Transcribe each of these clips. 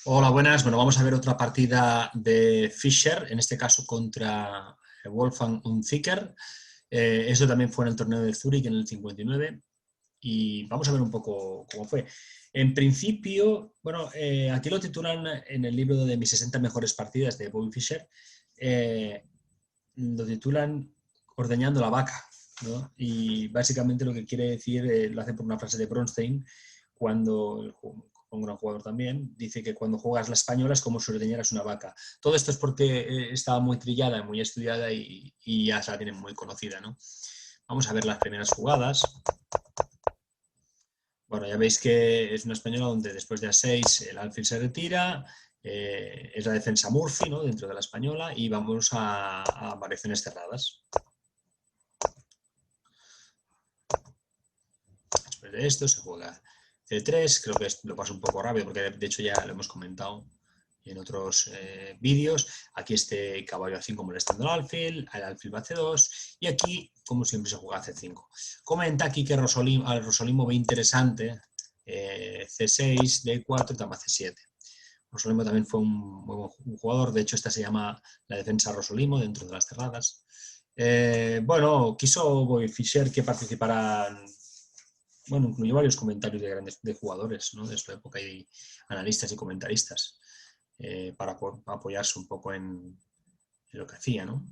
Hola, buenas. Bueno, vamos a ver otra partida de Fischer, en este caso contra Wolfgang Unzicker. Eso también fue en el torneo de Zúrich en el 59 y vamos a ver un poco cómo fue. En principio, bueno, aquí lo titulan en el libro de mis 60 mejores partidas de Bobby Fischer, lo titulan Ordeñando la vaca, ¿no? Y básicamente lo que quiere decir, lo hace por una frase de Bronstein, cuando un gran jugador también, dice que cuando juegas la española es como si ordeñaras una vaca. Todo esto es porque estaba muy trillada, muy estudiada y ya se la tienen muy conocida, ¿no? Vamos a ver las primeras jugadas. Bueno, ya veis que es una española donde después de A6 el alfil se retira, es la defensa Murphy, ¿no?, dentro de la española, y vamos a variaciones cerradas. Después de esto se juega C3, creo que lo paso un poco rápido porque de hecho ya lo hemos comentado en otros vídeos. Aquí este caballo A5 molestando al alfil va a C2 y aquí, como siempre, se juega C5. Comenta aquí que al Rosolimo ve interesante C6, D4, dama C7. Rosolimo también fue un muy buen jugador, de hecho esta se llama la defensa Rosolimo dentro de las cerradas. Bueno, quiso Bobby Fischer que participaran. Bueno, incluyó varios comentarios de jugadores, ¿no?, de su época, y analistas y comentaristas, para apoyarse un poco en lo que hacía, ¿no?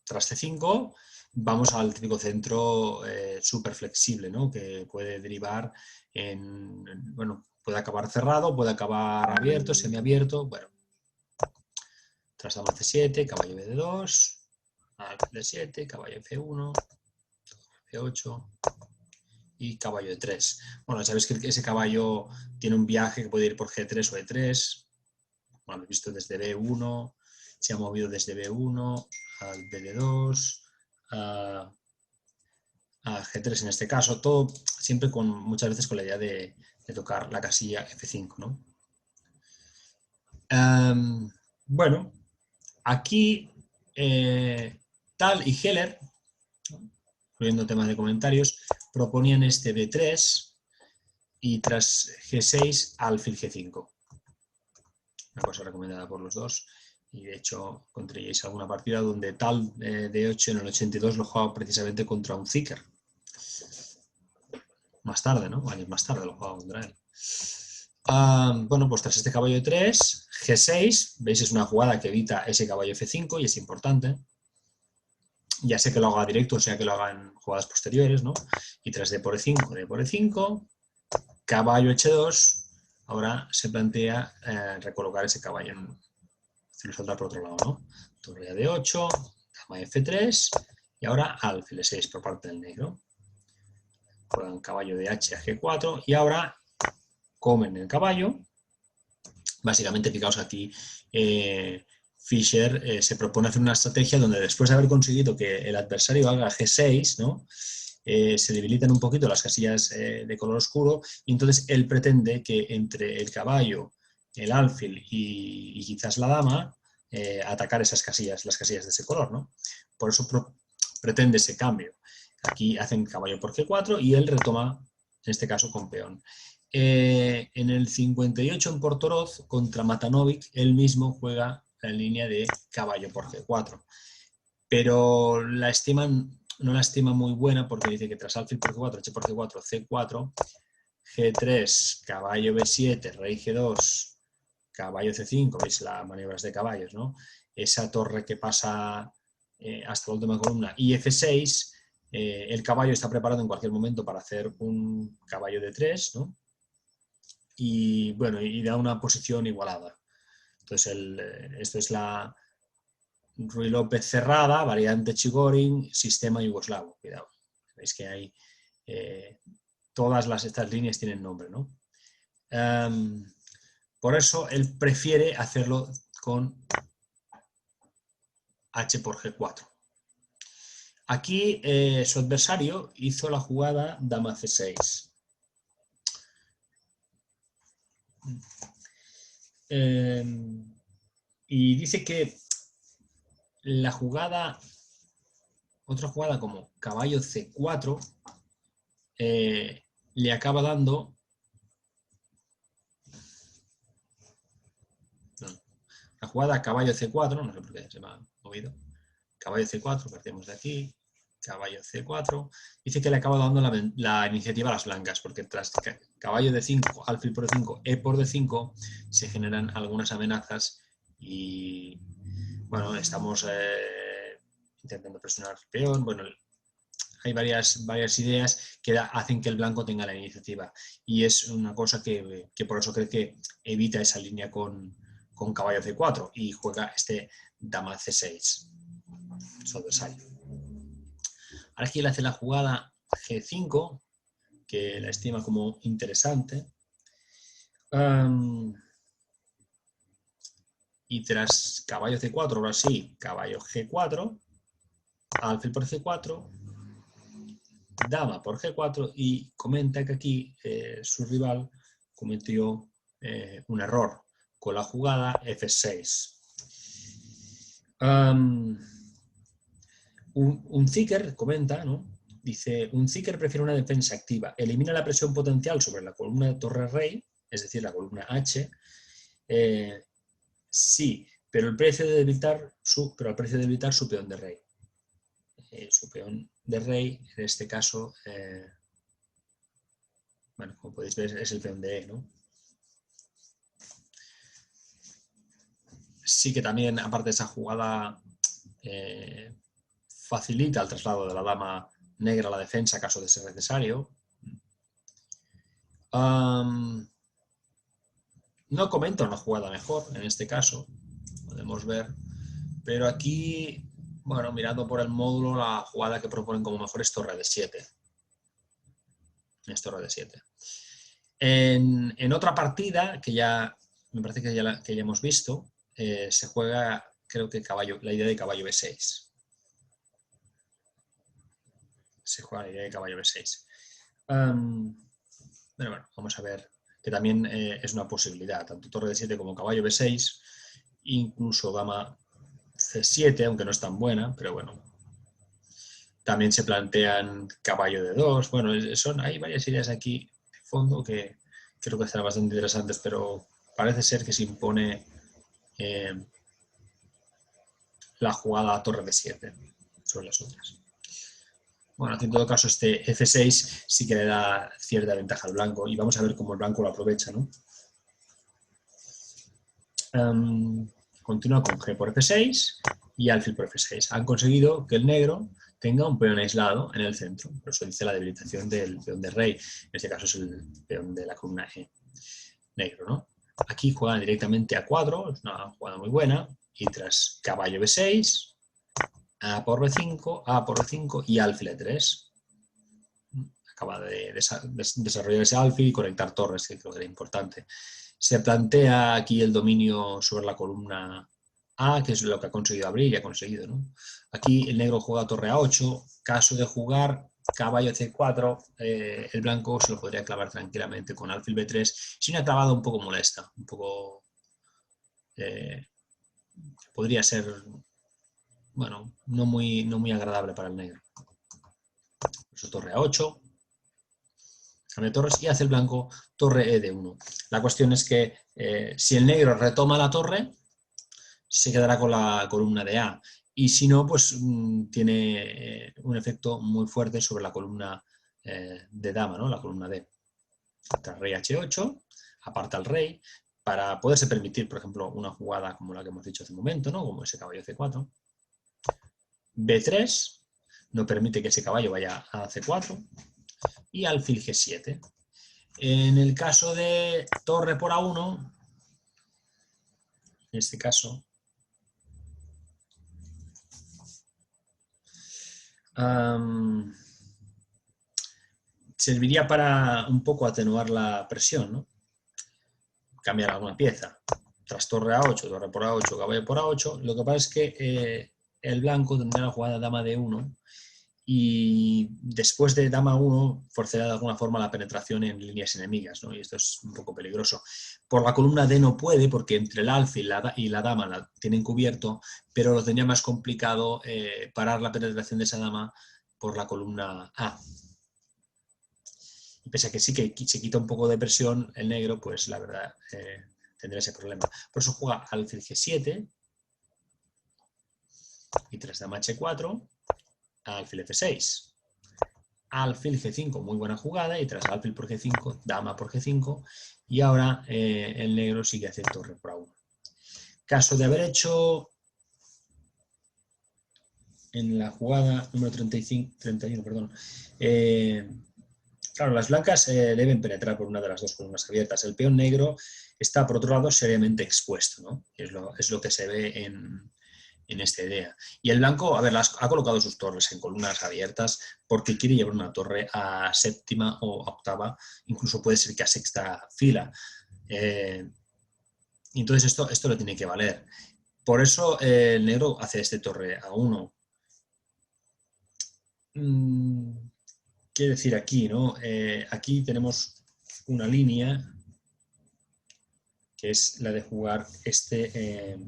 Tras C5 vamos al típico centro súper flexible, ¿no?, que puede derivar bueno, puede acabar cerrado, puede acabar abierto, semiabierto. Bueno, tras dama C7, caballo BD2, alfil D7, caballo F1, F8 y caballo de 3. Bueno, sabéis que ese caballo tiene un viaje que puede ir por G3 o E3. Bueno, lo he visto desde B1, se ha movido desde B1 al BD2, a G3 en este caso, todo siempre muchas veces con la idea de tocar la casilla F5, ¿no? Bueno, aquí Tal y Heller, incluyendo temas de comentarios, proponían este B3 y tras G6 alfil G5. Una cosa recomendada por los dos. Y de hecho encontraréis alguna partida donde Tal D8 en el 82 lo jugaba precisamente contra Unzicker. Más tarde, ¿no? Años más tarde lo jugaba contra él. Bueno, pues tras este caballo de 3, G6, veis, es una jugada que evita ese caballo F5 y es importante. Ya sé que lo haga directo, o sea que lo haga en jugadas posteriores, ¿no? Y tras D por E5, D por E5, caballo H2, ahora se plantea recolocar ese caballo en saltar por otro lado, ¿no? Torre a D8, dama F3 y ahora alfil E6 por parte del negro. Juegan caballo de H a G4 y ahora comen el caballo. Básicamente, fijaos aquí, Fischer se propone hacer una estrategia donde después de haber conseguido que el adversario haga G6, ¿no?, se debilitan un poquito las casillas de color oscuro y entonces él pretende que entre el caballo, el alfil y quizás la dama, atacar esas casillas, las casillas de ese color, ¿no? Por eso pretende ese cambio. Aquí hacen caballo por G4 y él retoma, en este caso, con peón. En el 58 en Portoroz, contra Matanovic, él mismo juega la línea de caballo por G4. Pero no la estima muy buena porque dice que tras alfil por G4, H por G4, C4, G3, caballo B7, rey G2, caballo C5, veis las maniobras de caballos, ¿no? Esa torre que pasa hasta la última columna, y F6, el caballo está preparado en cualquier momento para hacer un caballo de 3, ¿no? Y bueno, y da una posición igualada. Entonces, esto es la Ruy López cerrada, variante Chigorin, sistema yugoslavo. Cuidado, veis que hay todas estas líneas tienen nombre, ¿no? Por eso él prefiere hacerlo con H por G4. Aquí su adversario hizo la jugada dama C6. Y dice que la jugada, otra jugada como caballo C4, le acaba dando la jugada caballo C4, no sé por qué se me ha movido, caballo C4, partimos de aquí, caballo C4, dice que le acaba dando la iniciativa a las blancas, porque tras caballo D5, alfil por D5, E por D5, se generan algunas amenazas y, bueno, estamos intentando presionar al peón, bueno, hay varias ideas que hacen que el blanco tenga la iniciativa y es una cosa que por eso creo que evita esa línea con caballo C4 y juega este dama C6, su adversario. Ahora aquí él hace la jugada G5, que la estima como interesante. Y tras caballo C4, ahora sí, caballo G4, alfil por C4, dama por G4 y comenta que aquí su rival cometió un error con la jugada F6. Un Zicker comenta, ¿no? Dice, un Zicker prefiere una defensa activa, elimina la presión potencial sobre la columna de torre-rey, es decir, la columna H, sí, pero al precio de debilitar su peón de rey. Su peón de rey, en este caso, bueno, como podéis ver, es el peón de E, ¿no? Sí que también, aparte de esa jugada, facilita el traslado de la dama negra a la defensa, caso de ser necesario. No comenta una jugada mejor, en este caso, podemos ver, pero aquí, bueno, mirando por el módulo, la jugada que proponen como mejor es torre de 7. Es torre de 7. En otra partida, que ya me parece que ya hemos visto, se juega, creo que la idea de caballo B6. Se juega la idea de caballo B6. Pero bueno, vamos a ver, que también es una posibilidad, tanto torre de 7 como caballo B6, incluso dama C7, aunque no es tan buena, pero bueno. También se plantean caballo de 2, bueno, hay varias ideas aquí de fondo que creo que serán bastante interesantes, pero parece ser que se impone la jugada torre de 7 sobre las otras. Bueno, en todo caso, este F6 sí que le da cierta ventaja al blanco y vamos a ver cómo el blanco lo aprovecha, ¿no? Continúa con G por F6 y alfil por F6. Han conseguido que el negro tenga un peón aislado en el centro. Por eso dice la debilitación del peón de rey. En este caso es el peón de la columna E negro, ¿no? Aquí juegan directamente a 4, es una jugada muy buena. Y tras caballo B6, A por B5, A por B5 y alfil E3. Acaba de desarrollar ese alfil y conectar torres, que creo que era importante. Se plantea aquí el dominio sobre la columna A, que es lo que ha conseguido abrir y ha conseguido, ¿no? Aquí el negro juega torre A8, caso de jugar caballo C4, el blanco se lo podría clavar tranquilamente con alfil B3, sin una clavada un poco molesta, un poco... podría ser, bueno, no muy agradable para el negro. Por eso torre A8, de torres y hace el blanco torre E de 1. La cuestión es que si el negro retoma la torre, se quedará con la columna de A. Y si no, pues tiene un efecto muy fuerte sobre la columna de dama, ¿no? La columna D. Tras rey H8, aparta al rey, para poderse permitir, por ejemplo, una jugada como la que hemos dicho hace un momento, ¿no? Como ese caballo C4. B3 no permite que ese caballo vaya a C4. Y alfil G7. En el caso de torre por A1, en este caso, serviría para un poco atenuar la presión, ¿no? Cambiar alguna pieza. Tras torre A8, torre por A8, caballo por A8, lo que pasa es que el blanco tendrá la jugada dama D1 y después de dama 1 forcerá de alguna forma la penetración en líneas enemigas, ¿no? Y esto es un poco peligroso. Por la columna D no puede, porque entre el alfil y la dama la tienen cubierto, pero lo tendría más complicado parar la penetración de esa dama por la columna A. Y pese a que sí que se quita un poco de presión el negro, pues la verdad tendría ese problema. Por eso juega alfil G7 y tras dama H4, alfil F6. Alfil G5, muy buena jugada, y tras alfil por G5, dama por G5, y ahora el negro sí que hace torre por A1. Caso de haber hecho en la jugada número 31, perdón, claro, las blancas deben penetrar por una de las dos columnas abiertas. El peón negro está, por otro lado, seriamente expuesto, ¿no? Es lo que se ve en esta idea. Y el blanco, a ver, ha colocado sus torres en columnas abiertas porque quiere llevar una torre a séptima o a octava, incluso puede ser que a sexta fila. Entonces esto lo tiene que valer. Por eso el negro hace este torre a 1. ¿Qué decir aquí, no? Aquí tenemos una línea que es la de jugar este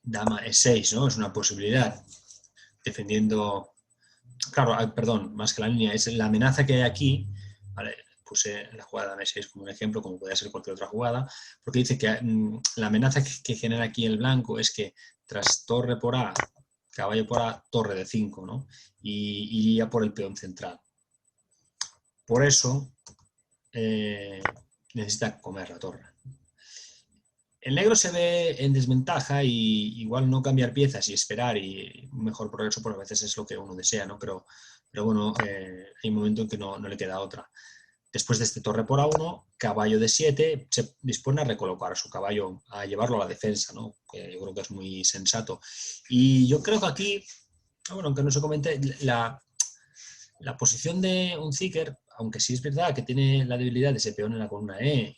dama E6, ¿no? Es una posibilidad, defendiendo... Claro, perdón, más que la línea, es la amenaza que hay aquí, ¿vale? Puse la jugada dama E6 como un ejemplo, como puede ser cualquier otra jugada, porque dice que la amenaza que genera aquí el blanco es que tras torre por A, caballo por A, torre de 5, ¿no? Y iría por el peón central. Por eso necesita comer la torre. El negro se ve en desventaja y igual no cambiar piezas y esperar y un mejor progreso, pues a veces es lo que uno desea, ¿no? Pero bueno, hay un momento en que no le queda otra. Después de este torre por A1, caballo de 7, se dispone a recolocar a su caballo, a llevarlo a la defensa, ¿no? Que yo creo que es muy sensato. Y yo creo que aquí, bueno, aunque no se comente, la posición de un Zicker, aunque sí es verdad que tiene la debilidad de ese peón en la columna E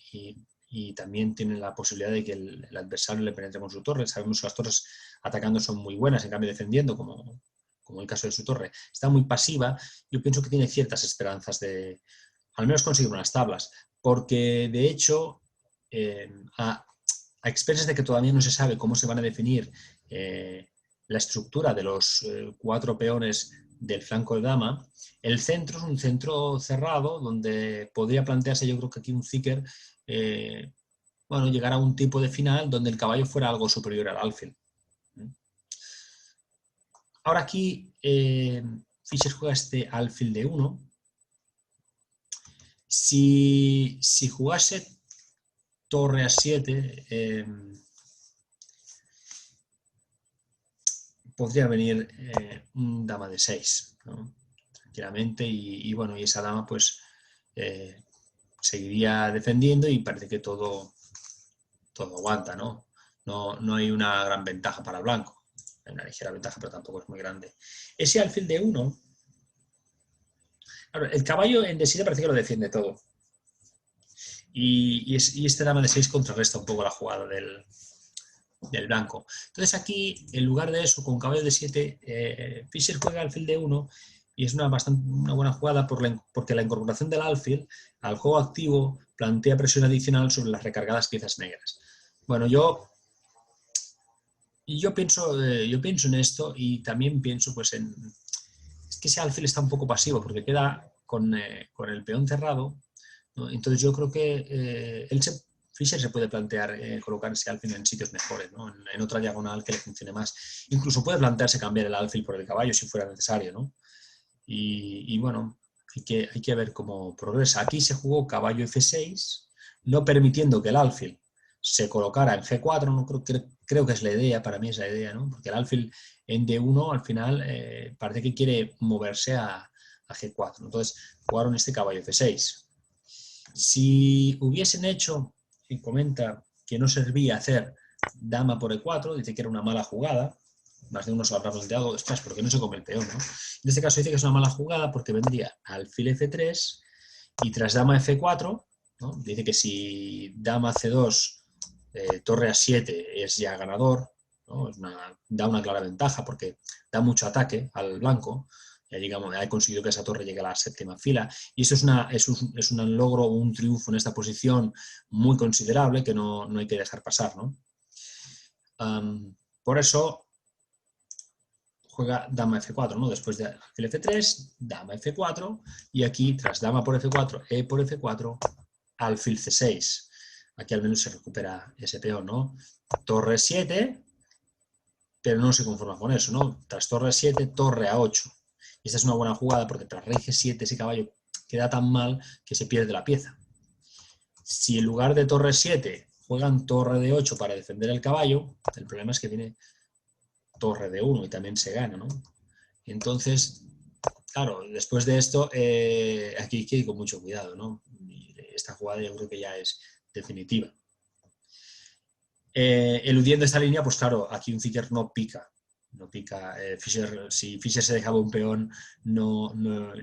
y también tiene la posibilidad de que el adversario le penetre con su torre. Sabemos que las torres atacando son muy buenas, en cambio defendiendo, como el caso de su torre, está muy pasiva. Yo pienso que tiene ciertas esperanzas de al menos conseguir unas tablas, porque de hecho, a expensas de que todavía no se sabe cómo se van a definir la estructura de los 4 peones del flanco de dama, el centro es un centro cerrado donde podría plantearse, yo creo que aquí un Zicker, bueno, llegar a un tipo de final donde el caballo fuera algo superior al alfil. Ahora aquí Fischer juega este alfil de 1. Si jugase torre a 7, podría venir un dama de 6, ¿no? Tranquilamente, y bueno, y esa dama pues seguiría defendiendo y parece que todo aguanta, ¿no? No hay una gran ventaja para el blanco. Hay una ligera ventaja, pero tampoco es muy grande. Ese alfil de 1, claro, el caballo en D7 parece que lo defiende todo. Y este dama de 6 contrarresta un poco la jugada del blanco. Entonces aquí, en lugar de eso, con caballo de 7, Fischer juega alfil de 1 y es una buena jugada porque la incorporación del alfil al juego activo plantea presión adicional sobre las recargadas piezas negras. Bueno, yo pienso en esto y también pienso pues es que ese alfil está un poco pasivo porque queda con el peón cerrado, ¿no? Entonces yo creo que Fischer se puede plantear colocar ese alfil en sitios mejores, ¿no? En otra diagonal que le funcione más. Incluso puede plantearse cambiar el alfil por el caballo si fuera necesario, ¿no? Y bueno, hay que ver cómo progresa. Aquí se jugó caballo F6, no permitiendo que el alfil se colocara en G4, ¿no? Creo que es la idea, para mí es la idea, ¿no? Porque el alfil en D1 al final parece que quiere moverse a G4, ¿no? Entonces jugaron este caballo F6. Si hubiesen hecho, y comenta que no servía hacer dama por E4, dice que era una mala jugada, más de uno se lo habrá planteado, después, ¿por qué no se come el peón, no? En este caso dice que es una mala jugada porque vendría alfil F3 y tras dama F4, ¿no? Dice que si dama C2, torre A7 es ya ganador, ¿no? Da una clara ventaja porque da mucho ataque al blanco. Ya digamos, ha conseguido que esa torre llegue a la séptima fila y eso es un logro, un triunfo en esta posición muy considerable que no hay que dejar pasar, ¿no? Por eso juega dama F4, ¿no? Después de alfil F3, dama F4 y aquí tras dama por F4, E por F4, alfil C6. Aquí al menos se recupera ese peón, ¿no? Torre 7, pero no se conforma con eso, ¿no? Tras torre 7, torre A8. Y esta es una buena jugada porque tras rey G7 ese caballo queda tan mal que se pierde la pieza. Si en lugar de torre 7 juegan torre D8 para defender el caballo, el problema es que viene torre D1 y también se gana, ¿no? Entonces, claro, después de esto, aquí hay que ir con mucho cuidado, ¿no? Esta jugada yo creo que ya es definitiva. Eludiendo esta línea, pues claro, aquí un Zicker no pica. No pica. Si Fischer se dejaba un peón,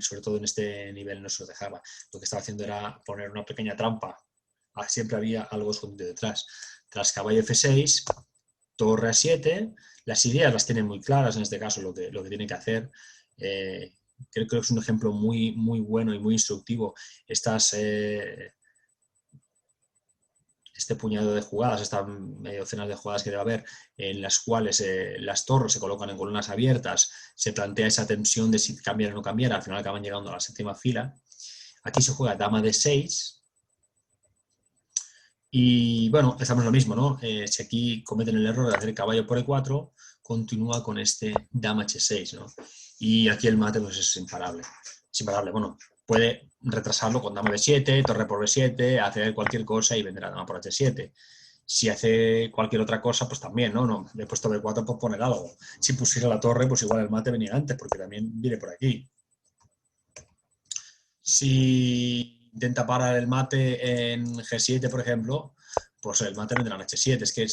sobre todo en este nivel no se lo dejaba. Lo que estaba haciendo era poner una pequeña trampa. Siempre había algo escondido detrás. Tras caballo F6, torre A7, las ideas las tienen muy claras en este caso, lo que tiene que hacer. Creo que es un ejemplo muy, muy bueno y muy instructivo. Este puñado de jugadas, esta media docena de jugadas que debe haber, en las cuales las torres se colocan en columnas abiertas, se plantea esa tensión de si cambiar o no cambiar, al final acaban llegando a la séptima fila. Aquí se juega dama D6, y bueno, estamos lo mismo, ¿no? Si aquí cometen el error de hacer caballo por E4, continúa con este dama H6, ¿no? Y aquí el mate pues es imparable. Es imparable, bueno, puede retrasarlo con dama B7, torre por B7, hacer cualquier cosa y vendrá dama por H7. Si hace cualquier otra cosa, pues también, ¿no? Le he puesto B4 por poner algo. Si pusiera la torre, pues igual el mate venía antes, porque también viene por aquí. Si intenta parar el mate en G7, por ejemplo, pues el mate vendrá en H7. Es que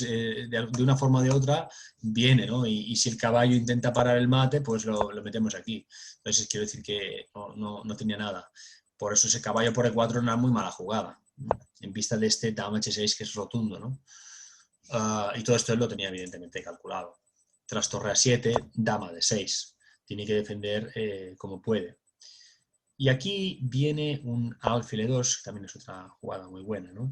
de una forma o de otra viene, ¿no? Y si el caballo intenta parar el mate, pues lo metemos aquí. Entonces quiero decir que no tenía nada. Por eso ese caballo por E4 era una muy mala jugada, en vista de este dama H6 que es rotundo, ¿no? Y todo esto él lo tenía evidentemente calculado. Tras torre A7, dama D6. Tiene que defender como puede. Y aquí viene un alfil E2, que también es otra jugada muy buena, ¿no?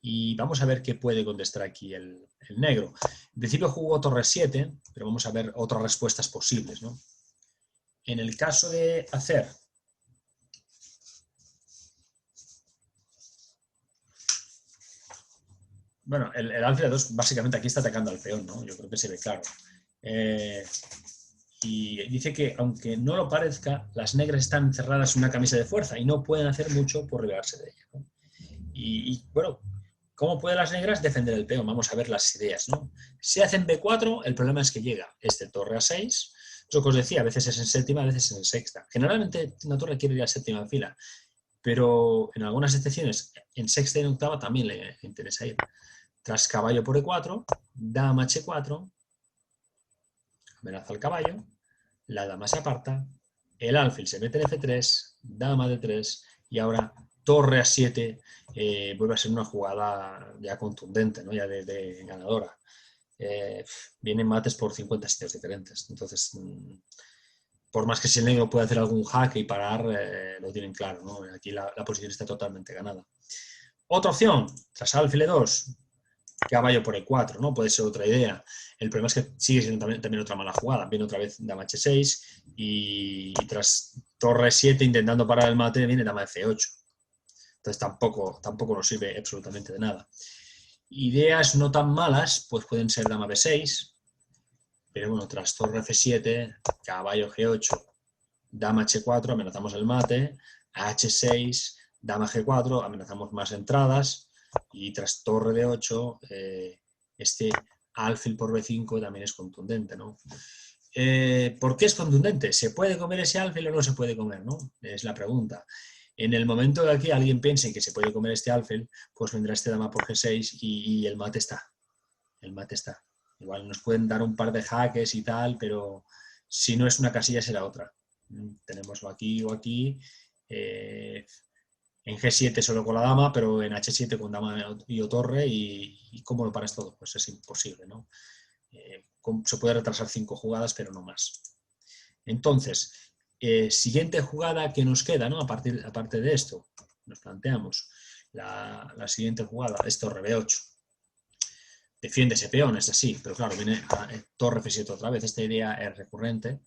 Y vamos a ver qué puede contestar aquí el negro. En principio jugó torre 7, pero vamos a ver otras respuestas posibles, ¿no? En el caso de hacer bueno, el alfil E2 básicamente aquí está atacando al peón, ¿no? Yo creo que se ve claro. Y dice que, aunque no lo parezca, las negras están encerradas en una camisa de fuerza y no pueden hacer mucho por liberarse de ella, ¿no? Y bueno, ¿cómo pueden las negras defender el peón? Vamos a ver las ideas, ¿no? Si hacen B4, el problema es que llega este torre a 6, lo que os decía, a veces es en séptima, a veces es en sexta. Generalmente una torre quiere ir a séptima fila, pero en algunas excepciones, en sexta y en octava también le interesa ir. Tras caballo por E4, dama H4, amenaza al caballo, la dama se aparta, el alfil se mete en F3, dama D3 y ahora torre A7 vuelve a ser una jugada ya contundente, ¿no? Ya de ganadora. Vienen mates por 50 sitios diferentes. Entonces, por más que si el negro puede hacer algún jaque y parar, lo tienen claro, ¿no? Aquí la posición está totalmente ganada. Otra opción, tras alfil E2, caballo por E4, ¿no? Puede ser otra idea. El problema es que sigue siendo también otra mala jugada. Viene otra vez dama H6 y tras torre 7 intentando parar el mate viene dama F8. Entonces tampoco nos sirve absolutamente de nada. Ideas no tan malas, pues pueden ser dama B6, pero bueno, tras torre F7, caballo G8, dama H4, amenazamos el mate, H6, dama G4, amenazamos más entradas, y tras torre D8, este alfil por B5 también es contundente, ¿no? ¿Por qué es contundente? ¿Se puede comer ese alfil o no se puede comer, ¿no? Es la pregunta. En el momento de que alguien piense que se puede comer este alfil, pues vendrá este dama por G6 y el mate está. El mate está. Igual nos pueden dar un par de jaques y tal, pero si no es una casilla será otra. Tenemos o aquí, en G7 solo con la dama, pero en H7 con dama y o torre, y ¿cómo lo paras todo? Pues es imposible, ¿no? Se puede retrasar 5 jugadas, pero no más. Entonces, siguiente jugada que nos queda, ¿no? Aparte de esto, nos planteamos la siguiente jugada, es torre B8. Defiende ese peón, es así, pero claro, viene torre F7 otra vez. Esta idea es recurrente,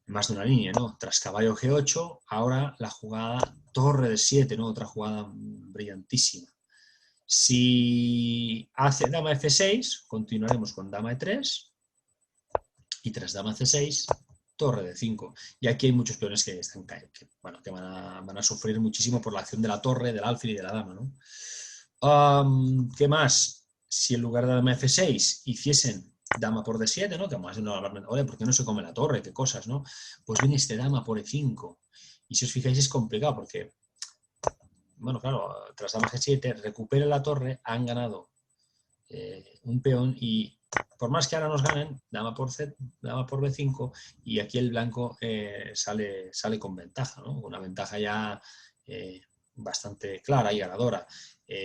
más de una línea, ¿no? Tras caballo G8, ahora la jugada torre D7, ¿no? Otra jugada brillantísima. Si hace dama F6, continuaremos con dama E3 y tras dama C6, torre de 5. Y aquí hay muchos peones que van a sufrir muchísimo por la acción de la torre, del alfil y de la dama, ¿no? ¿Qué más? Si en lugar de dama F6 hiciesen dama por D7, ¿no? Que más no hablar, oye, ¿por qué no se come la torre? ¿Qué cosas, no? Pues viene este dama por E5. Y si os fijáis es complicado porque, bueno, claro, tras dama G7 recupera la torre, han ganado un peón y por más que ahora nos ganen, dama por B5 y aquí el blanco sale con ventaja, ¿no? Una ventaja ya bastante clara y ganadora.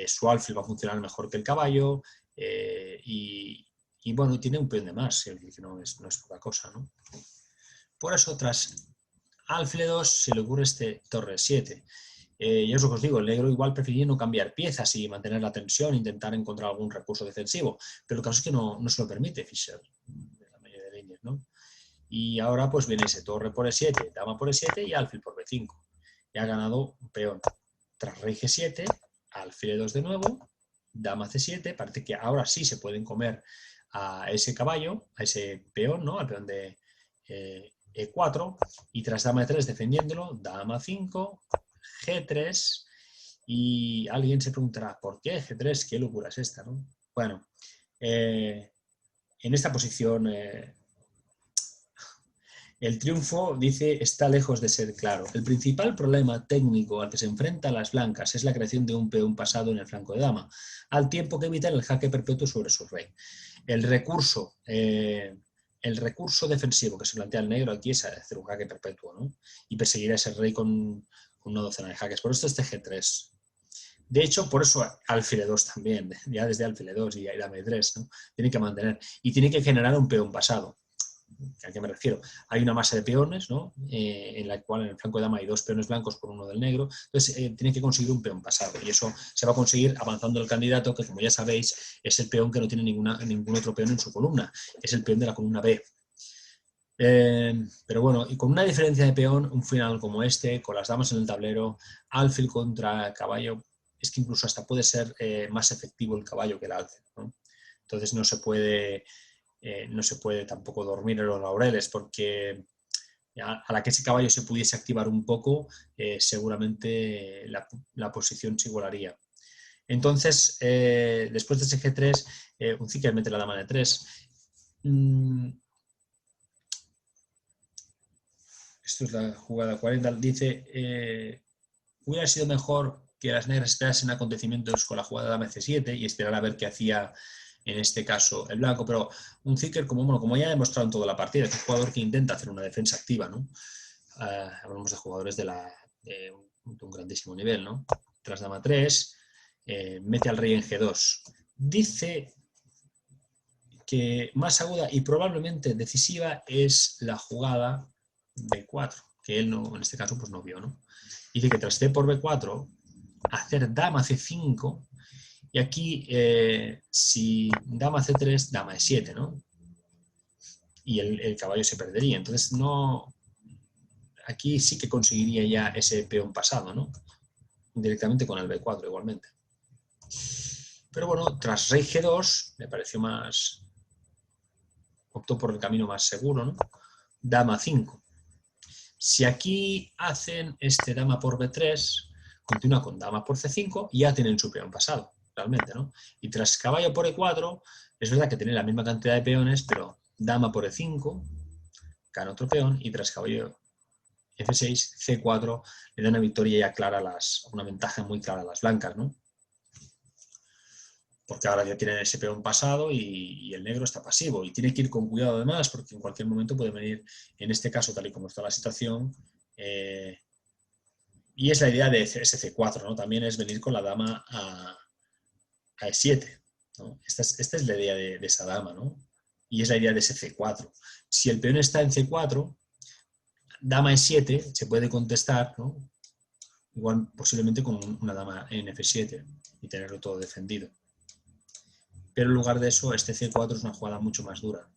Su alfil va a funcionar mejor que el caballo y bueno, tiene un peón de más, que no es poca cosa, ¿no? Por eso tras alfil 2 se le ocurre este torre 7. Ya es lo que os digo, el negro igual preferiría no cambiar piezas y mantener la tensión, intentar encontrar algún recurso defensivo, pero el caso es que no se lo permite Fischer, de la mayoría de líneas, ¿no? Y ahora pues viene ese torre por E7, dama por E7 y alfil por B5. Ya ha ganado un peón. Tras rey G7, alfil E2 de nuevo, dama C7, parece que ahora sí se pueden comer a ese caballo, a ese peón, ¿no? Al peón de E4, y tras dama E3 defendiéndolo, dama 5, G3, y alguien se preguntará, ¿por qué G3? ¿Qué locura es esta, no? Bueno, en esta posición el triunfo, dice, está lejos de ser claro. El principal problema técnico al que se enfrentan las blancas es la creación de un peón pasado en el flanco de dama, al tiempo que evitan el jaque perpetuo sobre su rey. El recurso defensivo que se plantea el negro aquí es hacer un jaque perpetuo, ¿no? Y perseguir a ese rey con una docena de jaques. Por esto este G3. De hecho, por eso alfil 2 también, ya desde alfil 2 y dama 3, ¿no? Tiene que mantener. Y tiene que generar un peón pasado. ¿A qué me refiero? Hay una masa de peones, ¿no? En la cual en el flanco de dama hay dos peones blancos por uno del negro. Entonces, tiene que conseguir un peón pasado. Y eso se va a conseguir avanzando el candidato, que como ya sabéis, es el peón que no tiene ningún otro peón en su columna. Es el peón de la columna B. Pero bueno, y con una diferencia de peón, un final como este, con las damas en el tablero, alfil contra caballo, es que incluso hasta puede ser más efectivo el caballo que el alfil, ¿no? Entonces no se puede tampoco dormir en los laureles, porque a la que ese caballo se pudiese activar un poco, seguramente la posición se igualaría. Entonces, después de ese G3, un Zicker mete la dama de 3. Esto es la jugada 40. Dice, hubiera sido mejor que las negras esperasen acontecimientos con la jugada dama C7 y esperar a ver qué hacía en este caso el blanco, pero un Zicker, como ya he demostrado en toda la partida, es un jugador que intenta hacer una defensa activa, ¿no? Hablamos de jugadores de un grandísimo nivel, ¿no? Tras dama 3, mete al rey en G2. Dice que más aguda y probablemente decisiva es la jugada B4, que él no, en este caso pues no vio, ¿no? Dice que tras C por B4, hacer dama C5, y aquí si dama C3, dama E7, ¿no? Y el caballo se perdería. Entonces no, aquí sí que conseguiría ya ese peón pasado, ¿no? Directamente con el B4 igualmente. Pero bueno, tras rey G2 me pareció más, optó por el camino más seguro, ¿no? Dama 5. Si aquí hacen este dama por B3, continúa con dama por C5 y ya tienen su peón pasado, realmente, ¿no? Y tras caballo por E4, es verdad que tienen la misma cantidad de peones, pero dama por E5, gana otro peón, y tras caballo F6, C4, le da una victoria ya clara, una ventaja muy clara a las blancas, ¿no? Porque ahora ya tienen ese peón pasado y el negro está pasivo. Y tiene que ir con cuidado además, porque en cualquier momento puede venir, en este caso, tal y como está la situación, y es la idea de ese C4, ¿no? También es venir con la dama a E7, ¿no? Esta es la idea de esa dama, ¿no? Y es la idea de ese C4. Si el peón está en C4, dama E7 se puede contestar, ¿no? Igual posiblemente con una dama en F7 y tenerlo todo defendido. Pero en lugar de eso, este C4 es una jugada mucho más dura.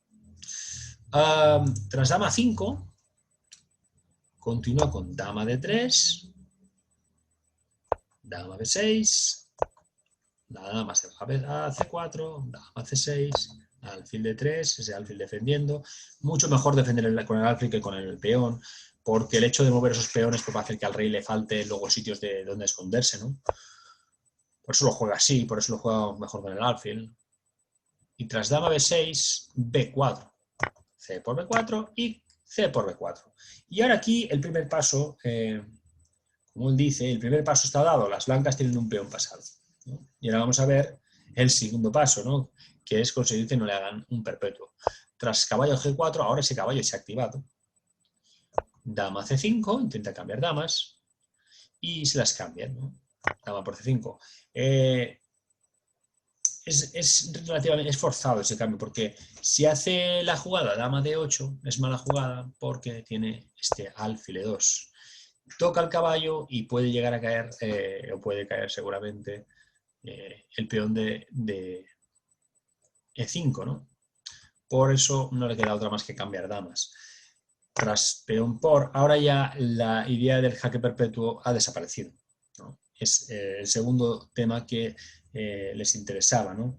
Tras dama 5, continúa con dama D3, dama B6, la dama se va a C4, dama C6, alfil D3, ese alfil defendiendo. Mucho mejor defender con el alfil que con el peón, porque el hecho de mover esos peones pues, va a hacer que al rey le falte luego sitios de donde esconderse, ¿no? Por eso lo juega así, por eso lo juega mejor con el alfil. Y tras dama B6, B4, C por B4 y C por B4. Y ahora aquí el primer paso, como él dice, el primer paso está dado, las blancas tienen un peón pasado, ¿no? Y ahora vamos a ver el segundo paso, ¿no? Que es conseguir que no le hagan un perpetuo. Tras caballo G4, ahora ese caballo se ha activado. Dama C5, intenta cambiar damas y se las cambian, ¿no? Dama por C5. Es forzado ese cambio, porque si hace la jugada dama D8, es mala jugada porque tiene este alfil E2. Toca el caballo y puede llegar a caer, o puede caer seguramente, el peón de E5, ¿no? Por eso no le queda otra más que cambiar damas. Tras peón por, ahora ya la idea del jaque perpetuo ha desaparecido, ¿no? Es el segundo tema que les interesaba, ¿no?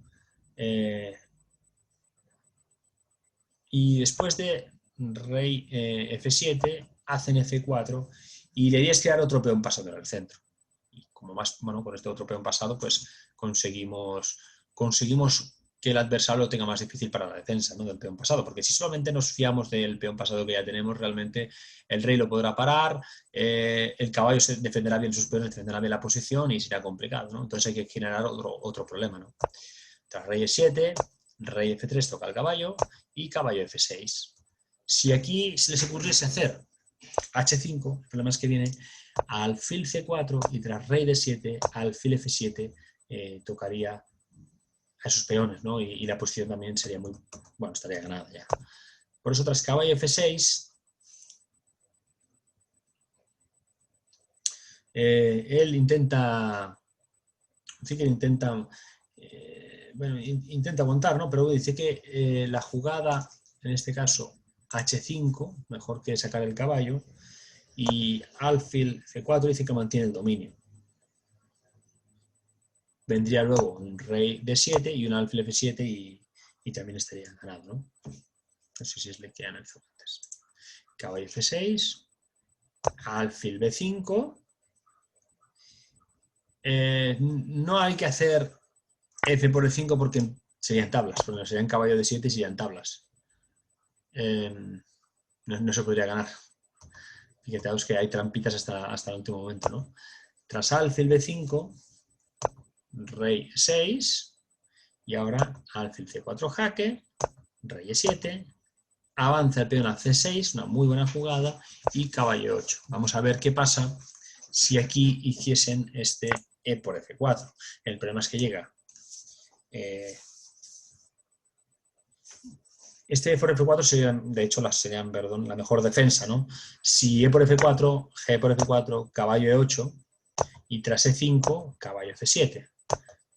Y después de rey F7, hacen F4 y la idea es crear otro peón pasado en el centro. Y como más, bueno, con este otro peón pasado, pues conseguimos que el adversario lo tenga más difícil para la defensa, ¿no? Del peón pasado, porque si solamente nos fiamos del peón pasado que ya tenemos, realmente el rey lo podrá parar, el caballo se defenderá bien sus peones, defenderá bien la posición y será complicado, ¿no? Entonces hay que generar otro problema, ¿no? Tras rey E7, rey F3 toca el caballo y caballo F6. Si aquí se les ocurriese hacer H5, el problema es que viene alfil C4 y tras rey D7, alfil F7 tocaría a esos peones, ¿no? Y la posición también sería muy, bueno, estaría ganada ya. Por eso tras caballo F6, él intenta, sí que intenta, bueno, intenta aguantar, ¿no? Pero dice que la jugada, en este caso H5, mejor que sacar el caballo, y alfil C4 dice que mantiene el dominio. Vendría luego un rey D7 y un alfil F7 y también estaría ganado, ¿no? No sé si es le quedan antes. Caballo F6, alfil B5. No hay que hacer F por E5 porque serían tablas, porque serían caballo D7 y serían tablas. No se podría ganar. Fíjate que hay trampitas hasta el último momento, ¿no? Tras alfil B5, rey 6 y ahora alfil C4 jaque, rey E7, avanza el peón a C6, una muy buena jugada, y caballo 8. Vamos a ver qué pasa si aquí hiciesen este E por F4. El problema es que llega este E por F4 serían, de hecho, serían, perdón, la mejor defensa, ¿no? Si E por F4, G por F4, caballo E8 y tras E5, caballo F7.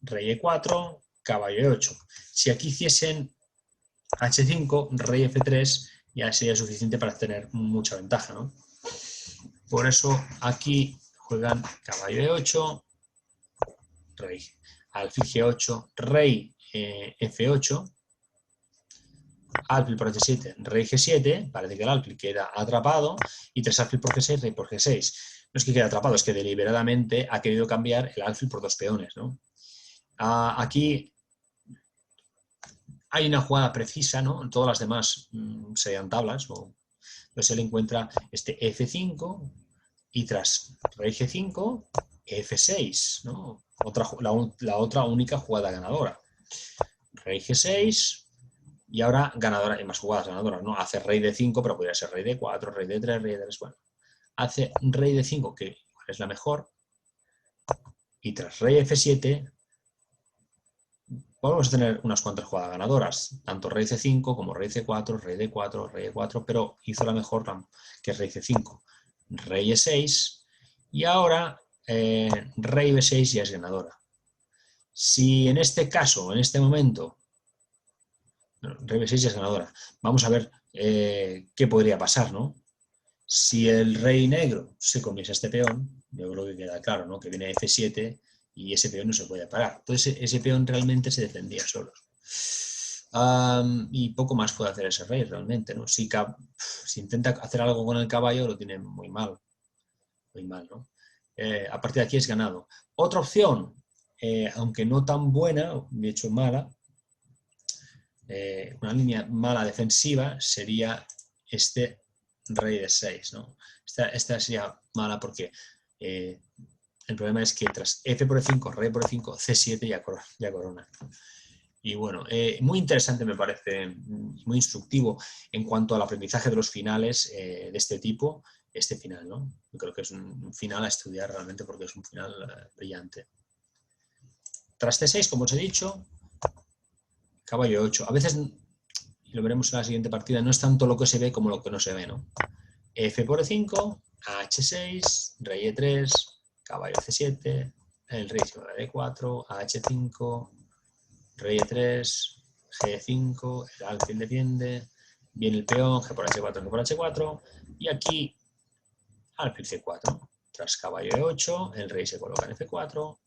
Rey E4, caballo E8. Si aquí hiciesen H5, rey F3, ya sería suficiente para tener mucha ventaja, ¿no? Por eso aquí juegan caballo E8, rey, alfil G8, rey F8, alfil por H7, rey G7, parece que el alfil queda atrapado, y tras alfil por G6, rey por G6. No es que quede atrapado, es que deliberadamente ha querido cambiar el alfil por dos peones, ¿no? Aquí hay una jugada precisa, ¿no? Todas las demás serían tablas, entonces él encuentra este F5 y tras rey G5, F6, ¿no? La otra única jugada ganadora. Rey G6 y ahora ganadora, hay más jugadas ganadoras, ¿no? Hace rey D5, pero podría ser rey D4, rey D3, rey D3, bueno. Hace rey D5, que es la mejor, y tras rey F7 podemos tener unas cuantas jugadas ganadoras, tanto rey C5 como rey C4, rey D4, rey E4, pero hizo la mejor que es rey C5. Rey E6 y ahora rey B6 ya es ganadora. Si en este caso, en este momento, rey B6 ya es ganadora, vamos a ver qué podría pasar, ¿no? Si el rey negro se comiese a este peón, yo creo que queda claro, ¿no? Que viene F7 y ese peón no se puede parar. Entonces ese peón realmente se defendía solo. Y poco más puede hacer ese rey realmente, ¿no? Si intenta hacer algo con el caballo, lo tiene muy mal, ¿no? A partir de aquí es ganado. Otra opción, aunque no tan buena, de hecho mala, una línea mala defensiva sería este rey de 6, ¿no? Esta sería mala porque el problema es que tras F por E5, rey por E5, C7 ya corona. Y bueno, muy interesante me parece, muy instructivo en cuanto al aprendizaje de los finales de este tipo, este final, ¿no? Yo creo que es un final a estudiar realmente porque es un final brillante. Tras C6, como os he dicho, caballo 8. A veces, y lo veremos en la siguiente partida, no es tanto lo que se ve como lo que no se ve, ¿no? F por E5, H6, rey E3, caballo C7, el rey se va a D4, H5, rey E3, G5, el alfil defiende, viene el peón, G por H4, G por H4, y aquí alfil C4. Tras caballo E8, el rey se coloca en F4.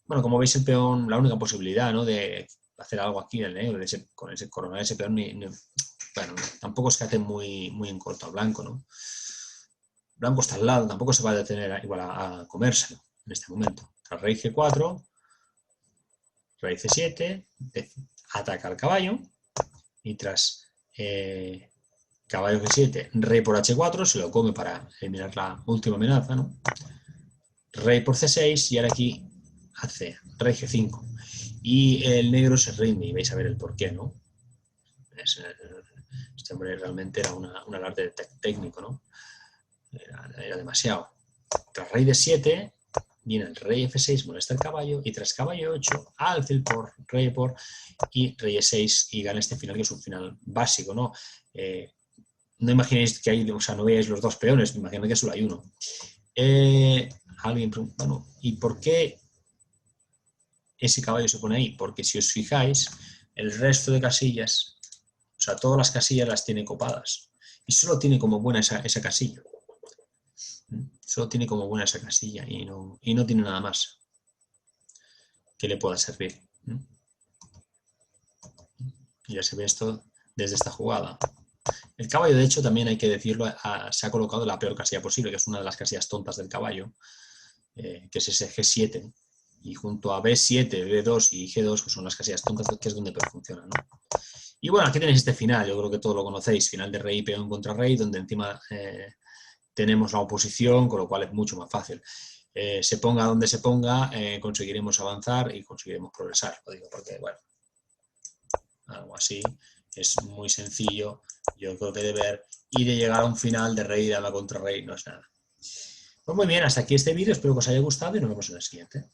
Bueno, como veis el peón, la única posibilidad, ¿no?, de hacer algo aquí en el negro, con ese coronar ese peón, bueno, tampoco es que hace muy en corto al blanco, ¿no? Blanco está al lado, tampoco se va a detener igual a comérselo en este momento. Tras rey G4, rey C7, ataca al caballo, y tras caballo G7, rey por H4, se lo come para eliminar la última amenaza, ¿no? Rey por C6 y ahora aquí hace rey G5. Y el negro se rinde y vais a ver el porqué, ¿no? Este hombre realmente era un alarde técnico, ¿no? Era demasiado. Tras rey de 7, viene el rey F6, molesta el caballo, y tras caballo 8, alfil por, rey por, y rey E6, y gana este final, que es un final básico, ¿no? No imaginéis que hay, o sea, no veáis los dos peones, imaginad que solo hay uno. Alguien pregunta, bueno, ¿y por qué ese caballo se pone ahí? Porque si os fijáis, el resto de casillas, o sea, todas las casillas las tiene copadas, y solo tiene como buena esa casilla. Solo tiene como buena esa casilla y no tiene nada más que le pueda servir. Y ya se ve esto desde esta jugada. El caballo, de hecho, también hay que decirlo, se ha colocado en la peor casilla posible, que es una de las casillas tontas del caballo, que es ese G7, y junto a B7, B2 y G2, que son las casillas tontas, que es donde peor funciona, ¿no? Y bueno, aquí tenéis este final, yo creo que todos lo conocéis, final de rey, peón contra rey, donde encima tenemos la oposición, con lo cual es mucho más fácil. Se ponga donde se ponga, conseguiremos avanzar y conseguiremos progresar. Lo digo porque, bueno, algo así es muy sencillo, yo creo que de ver, y de llegar a un final de rey y dama contra rey no es nada. Pues muy bien, hasta aquí este vídeo, espero que os haya gustado y nos vemos en el siguiente.